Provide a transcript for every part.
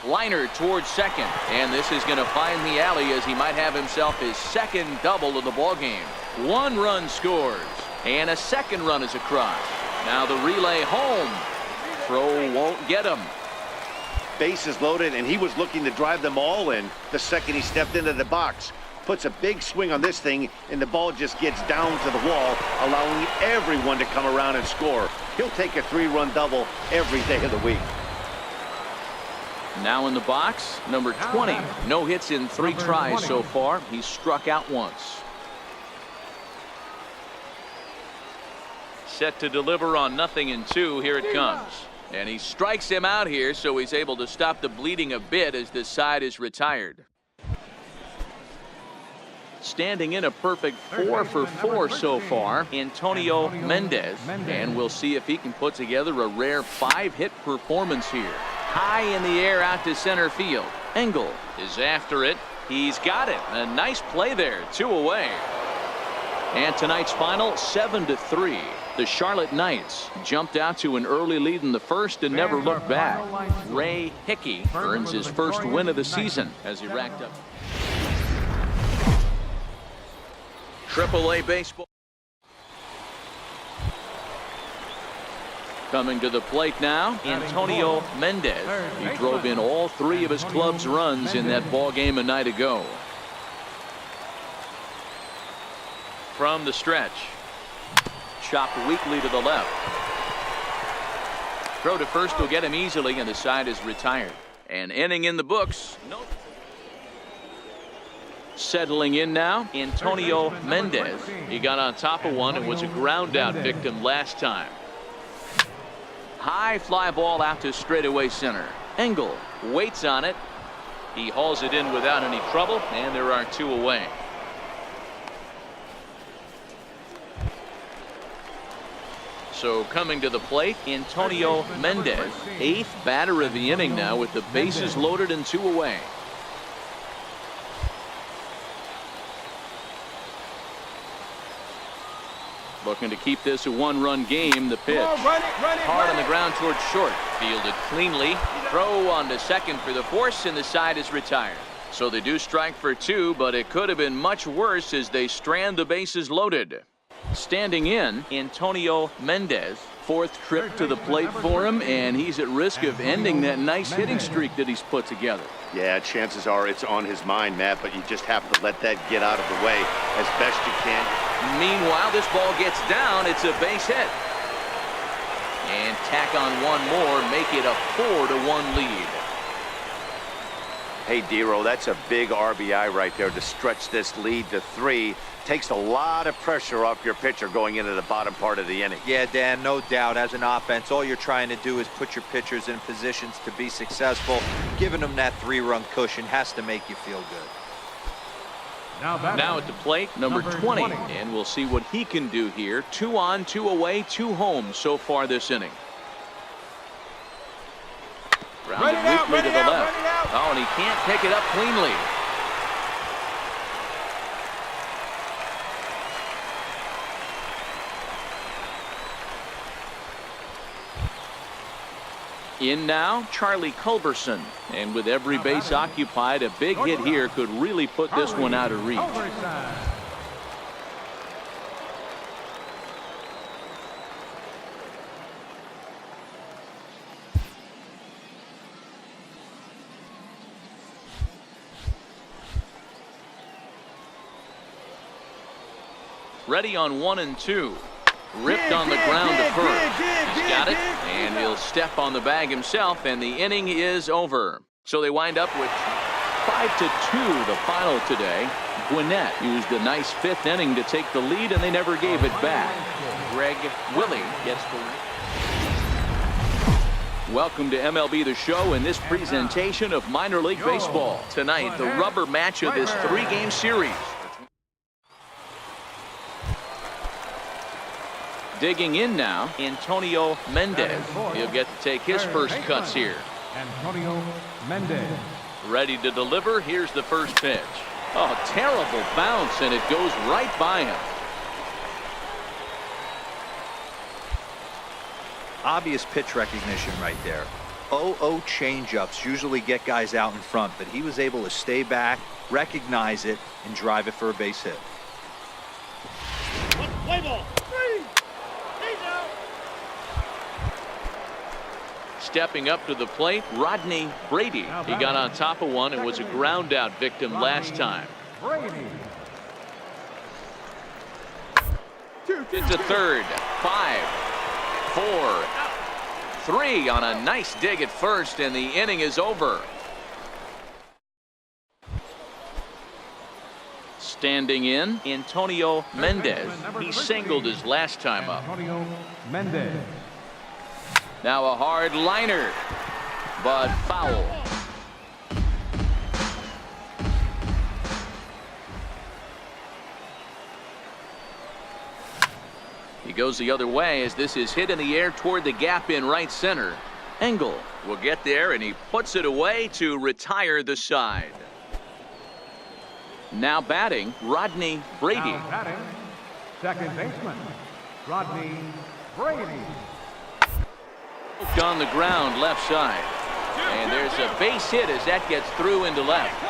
Liner towards second, and this is going to find the alley as he might have himself his second double of the ball game. 1 run scores, and a second run is across. Now the relay home. Throw won't get him. Bases loaded, and he was looking to drive them all in the second he stepped into the box. Puts a big swing on this thing, and the ball just gets down to the wall, allowing everyone to come around and score. He'll take a 3-run double every day of the week. Now in the box, number 20. No hits in 3 tries so far. He's struck out once. Set to deliver on 0-2. Here it comes. And he strikes him out here, so he's able to stop the bleeding a bit as this side is retired. Standing in a perfect 4 for 4 so far, Antonio Mendez. And we'll see if he can put together a rare 5-hit performance here. High in the air out to center field. Engel is after it. He's got it. A nice play there. 2 away. And tonight's final, 7-3. The Charlotte Knights jumped out to an early lead in the first and never looked back. Ray Hickey earns his first win of the season as he racked up. AAA baseball. Coming to the plate now, Antonio Mendez. He drove in all 3 of his club's runs in that ball game a night ago. From the stretch. Chopped weakly to the left. Throw to first will get him easily, and the side is retired. An inning in the books. Nope. Settling in now, Antonio Mendez. He got on top of one and was a ground out victim last time. High fly ball out to straightaway center. Engel waits on it. He hauls it in without any trouble, and there are 2 away. So coming to the plate, Antonio Mendez, 8th batter of the inning now with the bases loaded and 2 away. Looking to keep this a 1-run game. The pitch. Hard on the ground towards short. Fielded cleanly. Throw on to second for the force, and the side is retired. So they do strike for 2, but it could have been much worse as they strand the bases loaded. Standing in, Antonio Mendez. 4th trip to the plate for him, and he's at risk of ending that nice hitting streak that he's put together. Yeah, chances are it's on his mind, Matt, but you just have to let that get out of the way as best you can. Meanwhile, this ball gets down. It's a base hit. And tack on 1 more, make it a 4-1 lead. Hey, Dero, that's a big RBI right there to stretch this lead to 3. Takes a lot of pressure off your pitcher going into the bottom part of the inning. Yeah, Dan, no doubt. As an offense, all you're trying to do is put your pitchers in positions to be successful. Giving them that 3-run cushion has to make you feel good. Now at the plate, number 20. And we'll see what he can do here. 2 on, 2 away, 2 home so far this inning. Grounded weakly to the left. Oh, and he can't pick it up cleanly. In now, Charlie Culberson. And with every base occupied, a big hit here could really put this one out of reach. Ready on 1 and 2. Ripped on the ground to first. He's got it, and he'll step on the bag himself, and the inning is over. So they wind up with 5-2 the final today. Gwinnett used a nice 5th inning to take the lead, and they never gave it back. Greg Willie gets the lead. Welcome to MLB The Show in this presentation of minor league baseball. Tonight, the rubber match of this 3-game series. Digging in now, Antonio Mendez. He'll get to take his first cuts here. Antonio Mendez. Ready to deliver. Here's the first pitch. Oh, terrible bounce, and it goes right by him. Obvious pitch recognition right there. 0-0 changeups usually get guys out in front, but he was able to stay back, recognize it, and drive it for a base hit. Play ball. Stepping up to the plate, Rodney Brady. He got on top of one and was a ground out victim last time. Brady. Into third. 5, 4, 3 on a nice dig at first, and the inning is over. Standing in, Antonio Mendez. He singled his last time up. Antonio Mendez. Now a hard liner, but foul. He goes the other way as this is hit in the air toward the gap in right center. Engel will get there, and he puts it away to retire the side. Now batting, Rodney Brady. Now batting, second baseman, Rodney Brady. On the ground left side, and there's a base hit as that gets through into left,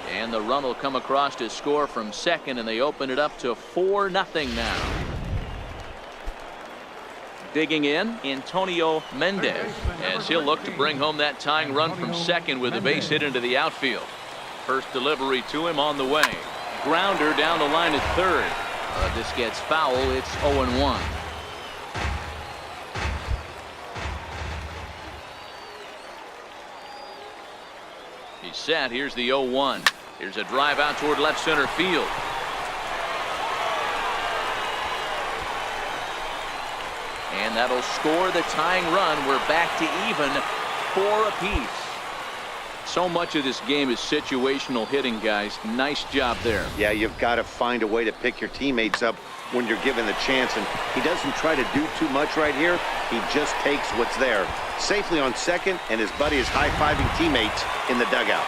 and the run will come across to score from second, and they open it up to 4-0 now. Digging in, Antonio Mendez, as he'll look to bring home that tying run from second with a base hit into the outfield. First delivery to him on the way. Grounder down the line at third. This gets foul. It's 0-1. He's set. Here's the 0-1. Here's a drive out toward left center field. And that'll score the tying run. We're back to even 4 apiece. So much of this game is situational hitting, guys. Nice job there. Yeah, you've got to find a way to pick your teammates up when you're given the chance, and he doesn't try to do too much right here. He just takes what's there. Safely on second, and his buddy is high-fiving teammates in the dugout.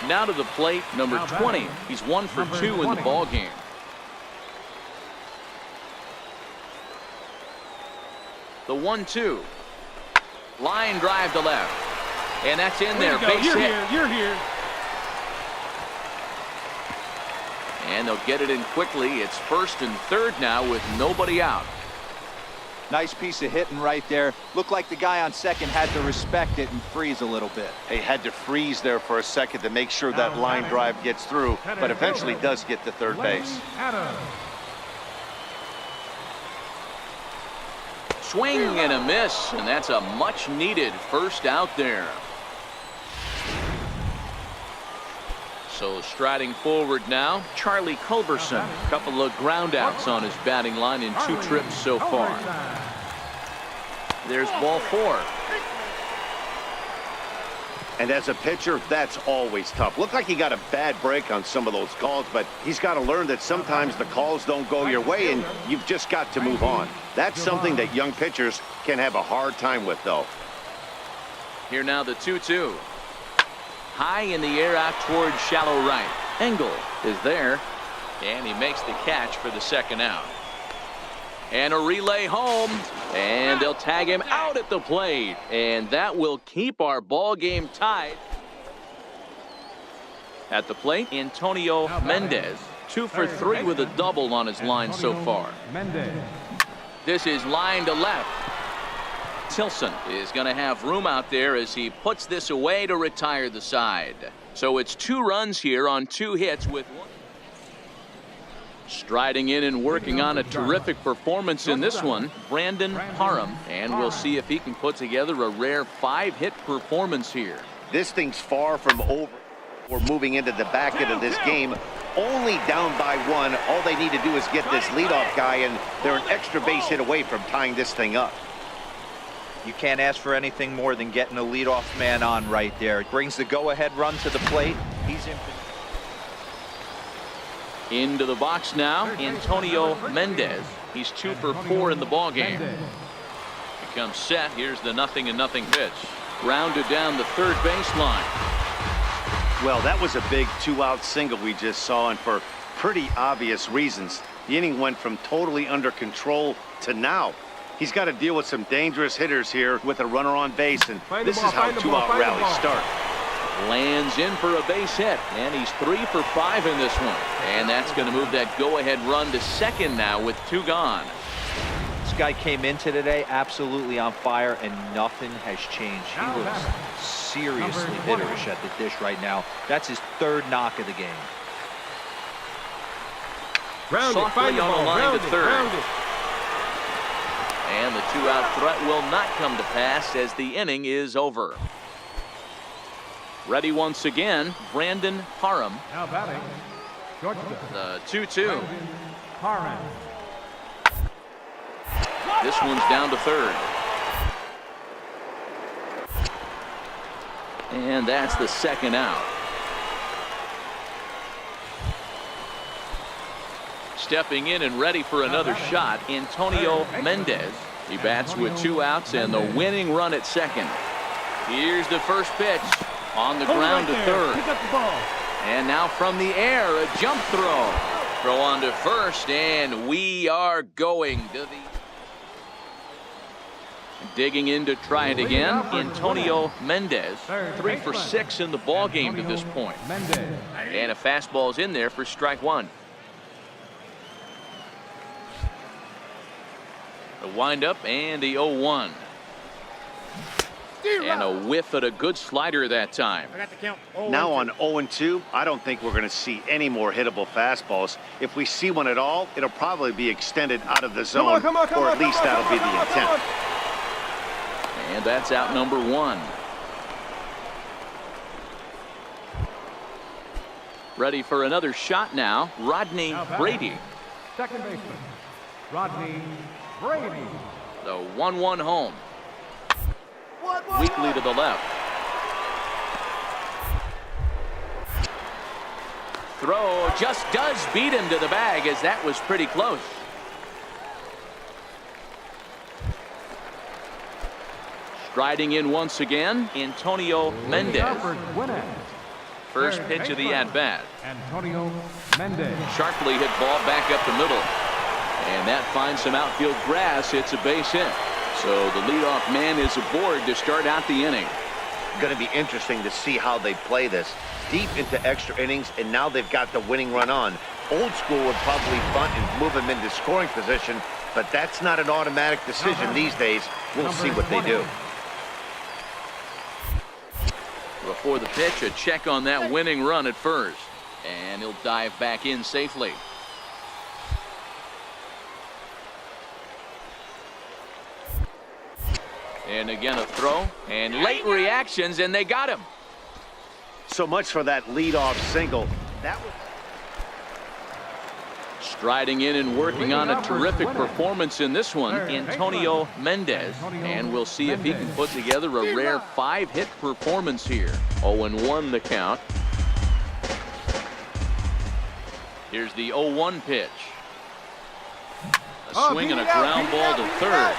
Now to the plate, number 20. He's 1 for 2 in the ball game. The 1-2. Line drive to left. And that's in there. Base hit. You're here. And they'll get it in quickly. It's first and third now with nobody out. Nice piece of hitting right there. Looked like the guy on second had to respect it and freeze a little bit. He had to freeze there for a second to make sure that line drive gets through, but eventually does get to third base. Swing and a miss, and that's a much-needed first out there. So striding forward now, Charlie Culberson. A couple of groundouts on his batting line in 2 trips so far. There's ball 4. And as a pitcher, that's always tough. Looked like he got a bad break on some of those calls, but he's got to learn that sometimes the calls don't go your way, and you've just got to move on. That's something that young pitchers can have a hard time with, though. Here now the 2-2. High in the air out towards shallow right. Engel is there, and he makes the catch for the second out. And a relay home, and they'll tag him out at the plate, and that will keep our ball game tied. At the plate, Antonio Mendez, 2 for 3 with a double on his line so far. This is line to left. Tilson is going to have room out there as he puts this away to retire the side. So it's 2 runs here on 2 hits with 1. Striding in and working on a terrific performance in this one, Brandon Parham, and we'll see if he can put together a rare 5-hit performance here. This thing's far from over. We're moving into the back end of this game. Only down by 1. All they need to do is get this leadoff guy, and they're an extra base hit away from tying this thing up. You can't ask for anything more than getting a leadoff man on right there. It brings the go-ahead run to the plate. He's in. Into the box now, Antonio Mendez. He's 2 for 4 in the ball game. Becomes set. Here's the 0-0 pitch. Grounded down the third baseline. Well, that was a big 2-out single we just saw, and for pretty obvious reasons. The inning went from totally under control to now. He's got to deal with some dangerous hitters here with a runner on base, and this is how two-out rallies start. Lands in for a base hit, and he's 3 for 5 in this one. And that's going to move that go-ahead run to second now with 2 gone. This guy came into today absolutely on fire, and nothing has changed. He looks seriously hitterish at the dish right now. That's his 3rd knock of the game. Softly on the line to third. And the 2-out threat will not come to pass as the inning is over. Ready once again, Brandon Parham. Now batting, shortstop. The 2-2. Parham. This one's down to third. And that's the 2nd out. Stepping in and ready for another shot, Antonio Mendez. He bats with 2 outs and the winning run at second. Here's the first pitch. On the ground to third. Pick up the ball. And now from the air, a jump throw. Throw on to first, and we are going to the... Digging in to try it again, Antonio Mendez. 3 for 6 in the ball game to this point. And a fastball's in there for strike 1. The windup and the 0-1. And a whiff at a good slider that time. I got the count. Now on 0-2, I don't think we're going to see any more hittable fastballs. If we see one at all, it'll probably be extended out of the zone, or at least that'll be the intent. And that's out number 1. Ready for another shot now, Rodney Brady. Second baseman, Rodney Brady. The 1-1 home. Weakly to the left. Throw just does beat him to the bag, as that was pretty close. Striding in once again, Antonio Mendez. First pitch of the at-bat. Antonio Mendez. Sharply hit ball back up the middle. And that finds some outfield grass. It's a base hit. So the leadoff man is aboard to start out the inning. Going to be interesting to see how they play this. Deep into extra innings, and now they've got the winning run on. Old school would probably bunt and move him into scoring position, but that's not an automatic decision these days. We'll see what they do. Before the pitch, a check on that winning run at first. And he'll dive back in safely. And again a throw. And late reactions, and they got him. So much for that leadoff single. That was... Striding in and working on a terrific performance in this one, Antonio Mendez. And we'll see if he can put together a rare 5-hit performance here. 0-1 the count. Here's the 0-1 pitch. A swing and a ground ball to third.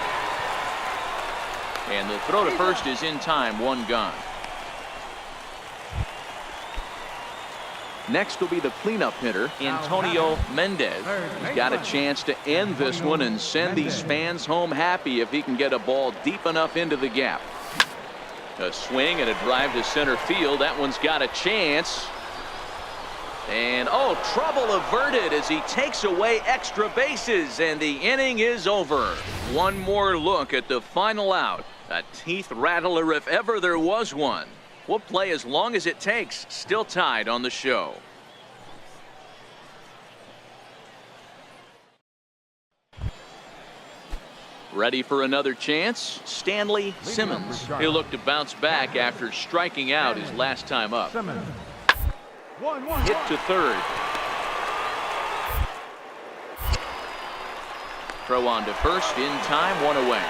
And the throw to first is in time, 1 gone. Next will be the cleanup hitter, Antonio Mendez. He's got a chance to end this one and send these fans home happy if he can get a ball deep enough into the gap. A swing and a drive to center field. That one's got a chance. And oh, trouble averted as he takes away extra bases, and the inning is over. One more look at the final out. A teeth rattler if ever there was one. We'll play as long as it takes. Still tied on the show. Ready for another chance? Stanley Simmons. He'll look to bounce back after striking out his last time up. Hit to third. Throw on to first in time, 1 away.